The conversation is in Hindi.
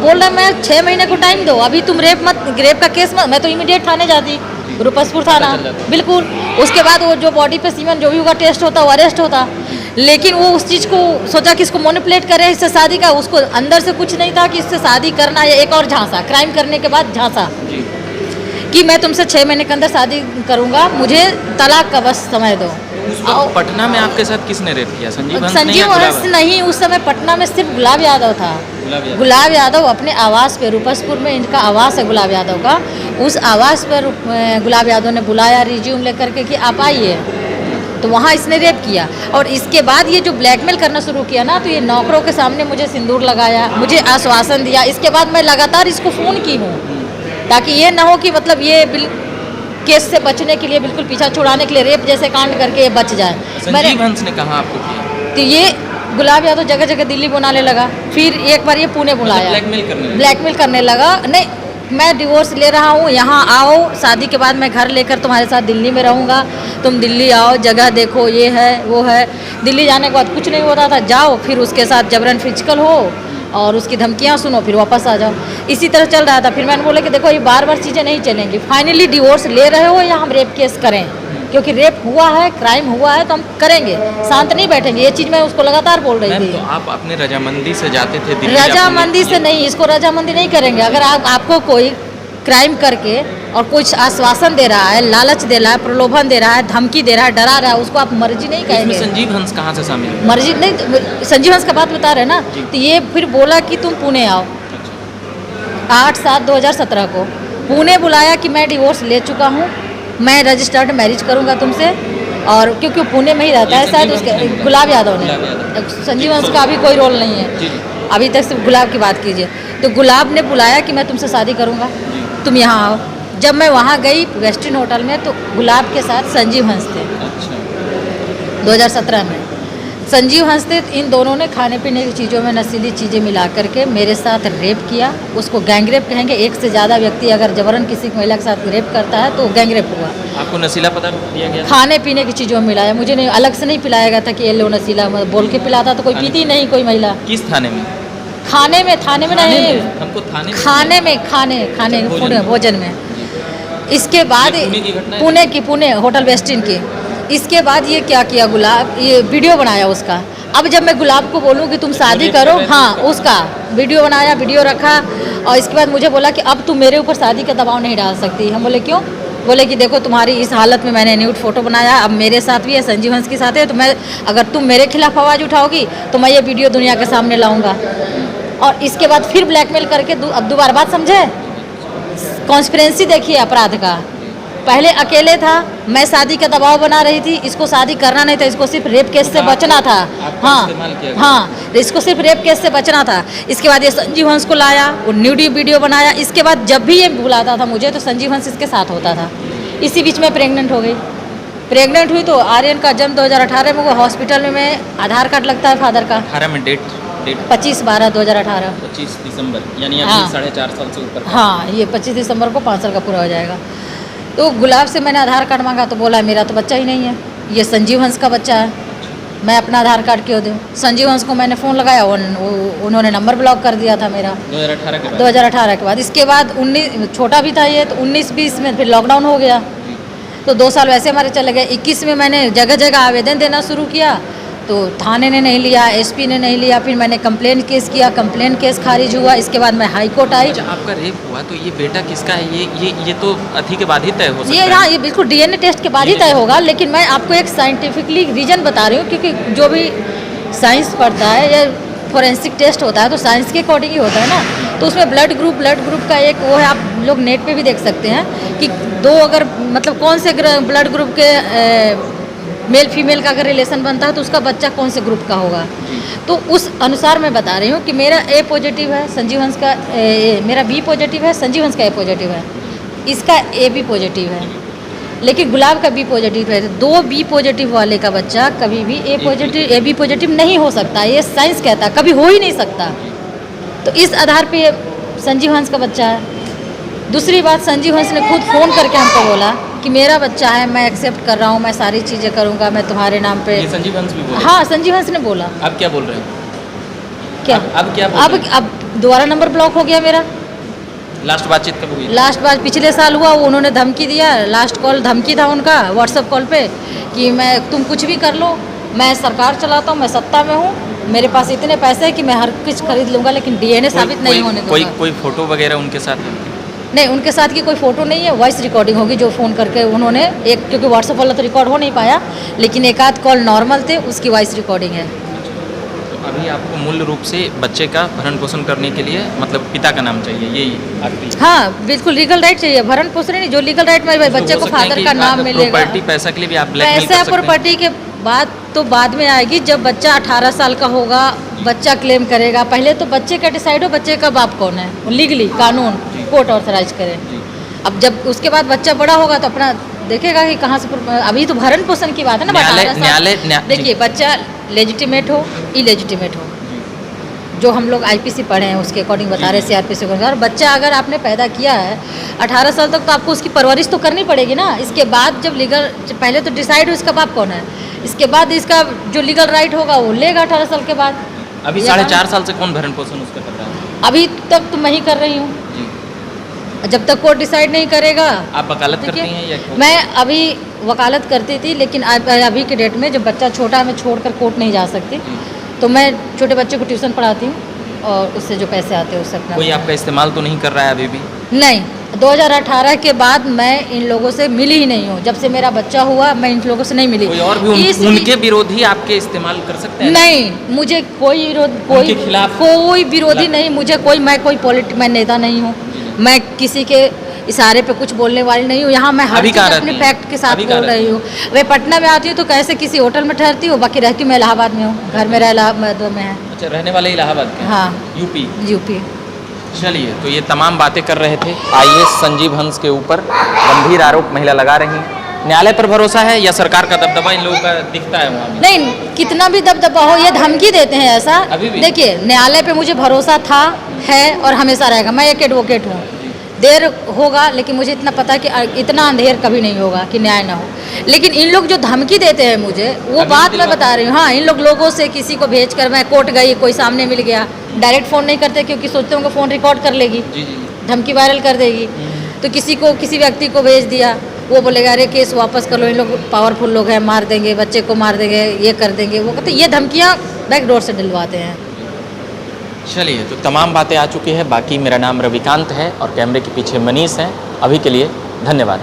बोल रहा है मैं 6 महीने को टाइम दो, अभी तुम रेप का केस मत, मैं तो इमीडिएट थाने जाती, रूपसपुर थाना, बिल्कुल। उसके बाद वो जो बॉडी पे सीमन जो भी होगा टेस्ट होता वो अरेस्ट होता। लेकिन वो उस चीज़ को सोचा कि इसको मैनिपुलेट करे इससे शादी का, उसको अंदर से कुछ नहीं था कि इससे शादी करना या एक और झांसा, क्राइम करने के बाद झांसा कि मैं तुमसे 6 महीने के अंदर शादी करूंगा, मुझे तलाक का बस समय दो। पटना में आपके साथ किसने रेप किया? संजीव हंस नहीं, उस समय पटना में सिर्फ गुलाब यादव था। गुलाब यादव अपने आवास पे, रूपसपुर में इनका आवास है गुलाब यादव का, उस आवास पर गुलाब यादव ने बुलाया रिज्यूम लेकर के कि आप आइए, तो वहाँ इसने रेप किया। और इसके बाद ये जो ब्लैकमेल करना शुरू किया ना, तो ये नौकरों के सामने मुझे सिंदूर लगाया, मुझे आश्वासन दिया। इसके बाद मैं लगातार इसको फ़ोन की हूँ ताकि ये ना हो कि मतलब ये केस से बचने के लिए, बिल्कुल पीछा छुड़ाने के लिए रेप जैसे कांड करके ये बच जाए। संजीव हंस ने कहा आपको किया? तो ये गुलाब यादव जगह जगह दिल्ली बुलाने लगा, फिर एक बार ये पुणे बुलाया, ब्लैकमेल करने लगा। नहीं, मैं डिवोर्स ले रहा हूँ, यहाँ आओ, शादी के बाद मैं घर लेकर तुम्हारे साथ दिल्ली में रहूँगा, तुम दिल्ली आओ, जगह देखो, ये है वो है। दिल्ली जाने के बाद कुछ नहीं होता था, जाओ फिर उसके साथ जबरन फिजिकल हो और उसकी धमकियाँ सुनो, फिर वापस आ जाओ। इसी तरह चल रहा था। फिर मैंने बोला कि देखो ये बार बार चीज़ें नहीं चलेंगी, फाइनली डिवोर्स ले रहे हो या हम रेप केस करें, क्योंकि रेप हुआ है, क्राइम हुआ है, तो हम करेंगे, शांत नहीं बैठेंगे। ये चीज़ मैं उसको लगातार बोल रही थी। तो आप अपने रजामंदी से जाते थे दिल्ली? रजामंदी से नहीं, इसको रजामंदी नहीं करेंगे। अगर आपको कोई क्राइम करके और कुछ आश्वासन दे रहा है, लालच दे रहा है, प्रलोभन दे रहा है, धमकी दे रहा है, डरा रहा है, उसको आप मर्जी नहीं कहेंगे। संजीव हंस कहाँ से शामिल? मर्जी नहीं, संजीव हंस का बात बता रहे ना। तो ये फिर बोला कि तुम पुणे आओ, 8/7/2017 को पुणे बुलाया कि मैं डिवोर्स ले चुका हूँ, मैं रजिस्टर्ड मैरिज करूँगा तुमसे। और क्योंकि पुणे में ही रहता है शायद, उसके गुलाब यादव ने, संजीव हंस का अभी कोई रोल नहीं है, अभी तक सिर्फ गुलाब की बात कीजिए। तो गुलाब ने बुलाया कि मैं तुमसे शादी करूँगा, तुम यहाँ आओ। जब मैं वहाँ गई वेस्टर्न होटल में, तो गुलाब के साथ संजीव हंस थे। 2017 में संजीव हंस थे। इन दोनों ने खाने पीने की चीज़ों में नशीली चीज़ें मिला करके मेरे साथ रेप किया। उसको गैंग रेप कहेंगे, एक से ज़्यादा व्यक्ति अगर जबरन किसी महिला के साथ रेप करता है तो गैंग रेप हुआ। आपको नशीला पदार्थ दिया गया? खाने पीने की चीज़ों में मिलाया, मुझे नहीं, अलग से नहीं पिलाया गया था कि ये लो नशीला, बोल के पिलाता तो कोई पीती नहीं कोई महिला। किस थाने में? थाने में नहीं, हमको खाने भोजन में। इसके बाद पुणे होटल वेस्टिन की। इसके बाद ये क्या किया गुलाब, ये वीडियो बनाया उसका। अब जब मैं गुलाब को बोलूँ कि तुम शादी करो, हाँ, उसका वीडियो बनाया, वीडियो रखा। और इसके बाद मुझे बोला कि अब तुम मेरे ऊपर शादी का दबाव नहीं डाल सकती। हम बोले क्यों? बोले कि देखो तुम्हारी इस हालत में मैंने न्यूड फोटो बनाया, अब मेरे साथ भी है, संजीव हंस के साथ है, तो मैं, अगर तुम मेरे खिलाफ आवाज़ उठाओगी तो मैं ये वीडियो दुनिया के सामने लाऊंगा। और इसके बाद फिर ब्लैकमेल करके अब दोबारा बात समझे, कॉन्स्पिरेंसी देखिए अपराध का। पहले अकेले था, मैं शादी का दबाव बना रही थी, इसको शादी करना नहीं था, इसको सिर्फ रेप केस से बचना था। हाँ, इसको सिर्फ रेप केस से बचना था। इसके बाद ये संजीव हंस को लाया, वो न्यूडी वीडियो बनाया। इसके बाद जब भी ये बुलाता था मुझे, तो संजीव हंस इसके साथ होता था। इसी बीच में प्रेग्नेंट हो गई। प्रेग्नेंट हुई तो आर्यन का जन्म 2018 में, वो हॉस्पिटल में आधार कार्ड लगता है फादर का। 18 में डेट 25/12/2018, 25 दिसंबर, यानी अभी 4.5 साल से ऊपर। हाँ, ये 25 दिसंबर को 5 साल का पूरा हो जाएगा। तो गुलाब से मैंने आधार कार्ड मांगा तो बोला मेरा तो बच्चा ही नहीं है, ये संजीव हंस का बच्चा है, मैं अपना आधार कार्ड क्यों दूँ। संजीव हंस को मैंने फ़ोन लगाया, उन्होंने नंबर ब्लॉक कर दिया था मेरा 2018 के बाद। इसके बाद 19 छोटा भी था ये, तो 19-20 में फिर लॉकडाउन हो गया, तो 2 साल वैसे हमारे चले गए। 21 में मैंने जगह जगह आवेदन देना शुरू किया, तो थाने ने नहीं लिया, एसपी ने नहीं लिया। फिर मैंने कंप्लेंट केस किया, कंप्लेंट केस खारिज हुआ। इसके बाद मैं हाई कोर्ट आई। अच्छा, आपका रेप हुआ तो ये बेटा किसका है? ये तो अति के बाद ही तय हो सकता है। हाँ, ये बिल्कुल डीएनए टेस्ट के बाद ही तय होगा। लेकिन मैं आपको एक साइंटिफिकली रीजन बता रही हूँ, क्योंकि जो भी साइंस पढ़ता है या फोरेंसिक टेस्ट होता है तो साइंस के अकॉर्डिंग ही होता है ना। तो उसमें ब्लड ग्रुप का एक वो है, आप लोग नेट पे भी देख सकते हैं कि 2 अगर मतलब कौन से ब्लड ग्रुप के मेल फीमेल का अगर रिलेशन बनता है तो उसका बच्चा कौन से ग्रुप का होगा। तो उस अनुसार मैं बता रही हूँ कि मेरा ए पॉजिटिव है, संजीव हंस का मेरा बी पॉजिटिव है, संजीव हंस का ए पॉजिटिव है, इसका ए बी पॉजिटिव है, लेकिन गुलाब का बी पॉजिटिव है। 2 बी पॉजिटिव वाले का बच्चा कभी भी ए बी पॉजिटिव नहीं हो सकता, ये साइंस कहता है, कभी हो ही नहीं सकता। तो इस आधार पे संजीव हंस का बच्चा है। दूसरी बात, संजीव हंस ने खुद फ़ोन करके हमको बोला कि मेरा बच्चा है, मैं एक्सेप्ट कर रहा हूँ, मैं सारी चीज़ें करूँगा, मैं तुम्हारे नाम पे। ये संजीव हंस भी बोला? हाँ, संजीव हंस ने बोला। अब क्या बोल रहे हैं? क्या अब क्या बोल रहे हैं? अब दोबारा नंबर ब्लॉक हो गया मेरा। लास्ट बातचीत कब हुई? लास्ट बार पिछले साल हुआ, वो उन्होंने धमकी दिया, लास्ट कॉल धमकी था उनका व्हाट्सएप कॉल पे कि मैं तुम कुछ भी कर लो, मैं सरकार चलाता हूँ, मैं सत्ता में हूँ, मेरे पास इतने पैसे हैं कि मैं हर कुछ खरीद लूँगा, लेकिन डीएनए साबित नहीं होने दूंगा। कोई फोटो वगैरह उनके साथ है? नहीं, उनके साथ की कोई फ़ोटो नहीं है, वॉइस रिकॉर्डिंग होगी जो फ़ोन करके उन्होंने एक, क्योंकि व्हाट्सएप वाला तो रिकॉर्ड हो नहीं पाया, लेकिन एक आध कॉल नॉर्मल थे, उसकी वॉइस रिकॉर्डिंग है। तो अभी आपको मूल रूप से बच्चे का भरण पोषण करने के लिए मतलब पिता का नाम चाहिए, यही आखिरी? हाँ, बिल्कुल लीगल राइट चाहिए, भरण पोषण नहीं, जो लीगल राइट में बच्चे को फादर का नाम मिलेगा। प्रॉपर्टी पैसा के लिए भी आप ब्लैकमेल कर पैसा सकते हैं? प्रॉपर्टी के बात तो बाद में आएगी, जब बच्चा 18 साल का होगा, बच्चा क्लेम करेगा। पहले तो बच्चे का डिसाइड हो बच्चे का बाप कौन है, लीगली कानून कोर्ट ऑथराइज करे। अब जब उसके बाद बच्चा बड़ा होगा तो अपना देखेगा कि कहाँ से, अभी तो भरण पोषण की बात है ना। 18 साल देखिए, बच्चा लेजिटिमेट हो इलेजिटिमेट हो, जो हम लोग आईपीसी पढ़े हैं उसके अकॉर्डिंग बता रहे, सीआरपीसी को। और बच्चा अगर आपने पैदा किया है 18 साल तक, तो आपको उसकी परवरिश तो करनी पड़ेगी ना। इसके बाद जब लीगल, पहले तो डिसाइड हो इसका बाप कौन है, इसके बाद इसका जो लीगल राइट होगा वो लेगा 18 साल के बाद। अभी 4.5 साल से कौन भरण पोषण उसका कर रहा है? अभी तक तो मैं ही कर रही हूँ, जब तक कोर्ट डिसाइड नहीं करेगा। आप वकालत करती हैं या? मैं अभी वकालत करती थी, लेकिन अभी के डेट में जब बच्चा छोटा है, मैं छोड़कर कोर्ट नहीं जा सकती, तो मैं छोटे बच्चे को ट्यूशन पढ़ाती हूँ और उससे जो पैसे आते हैं उससे अपना। कोई आपका इस्तेमाल तो नहीं कर रहा है अभी भी? नहीं, 2018 के बाद मैं इन लोगों से मिली ही नहीं हूँ। जब से मेरा बच्चा हुआ मैं इन लोगों से नहीं मिली। कोई और भी उनके विरोधी आपके इस्तेमाल कर सकते हैं? नहीं, मुझे कोई विरोध, कोई विरोधी नहीं, मुझे कोई, मैं नेता नहीं हूँ, मैं किसी के इशारे पे कुछ बोलने वाली नहीं हूँ। यहाँ मैं हर चीज़ अपने फैक्ट के साथ बोल रही हूँ। मैं पटना में आती हूँ तो कैसे किसी होटल में ठहरती हूँ, बाकी रहती हूँ मैं इलाहाबाद में हूँ, घर मेरा इलाहाबाद में है। अच्छा, रहने वाले इलाहाबाद के? हाँ, यूपी। चलिए, तो ये तमाम बातें कर रहे थे। आईएएस संजीव हंस के ऊपर गंभीर आरोप महिला लगा रही हैं। न्यायालय पर भरोसा है या सरकार का दबदबा इन लोगों का दिखता है वहाँ भी? नहीं, कितना भी दबदबा हो, ये धमकी देते हैं ऐसा। अभी भी? देखिए, न्यायालय पे मुझे भरोसा था, है और हमेशा रहेगा। मैं एक एडवोकेट हूँ, देर होगा लेकिन मुझे इतना पता है कि इतना अंधेर कभी नहीं होगा कि न्याय ना हो। लेकिन इन लोग जो धमकी देते हैं मुझे, वो बात मैं बता रही हूँ। हाँ, इन लोगों से किसी को भेज कर मैं कोर्ट गई, कोई सामने मिल गया, डायरेक्ट फ़ोन नहीं करते क्योंकि सोचते होंगे फ़ोन रिकॉर्ड कर लेगी, धमकी वायरल कर देगी। तो किसी व्यक्ति को भेज दिया, वो बोलेगा अरे केस वापस कर लो, इन लोग पावरफुल लोग हैं, मार देंगे, बच्चे को मार देंगे, ये कर देंगे, वो कहते, ये धमकियाँ बैकडोर से दिलवाते हैं। चलिए, तो तमाम बातें आ चुकी है। बाकी मेरा नाम रविकांत है और कैमरे के पीछे मनीष हैं। अभी के लिए धन्यवाद।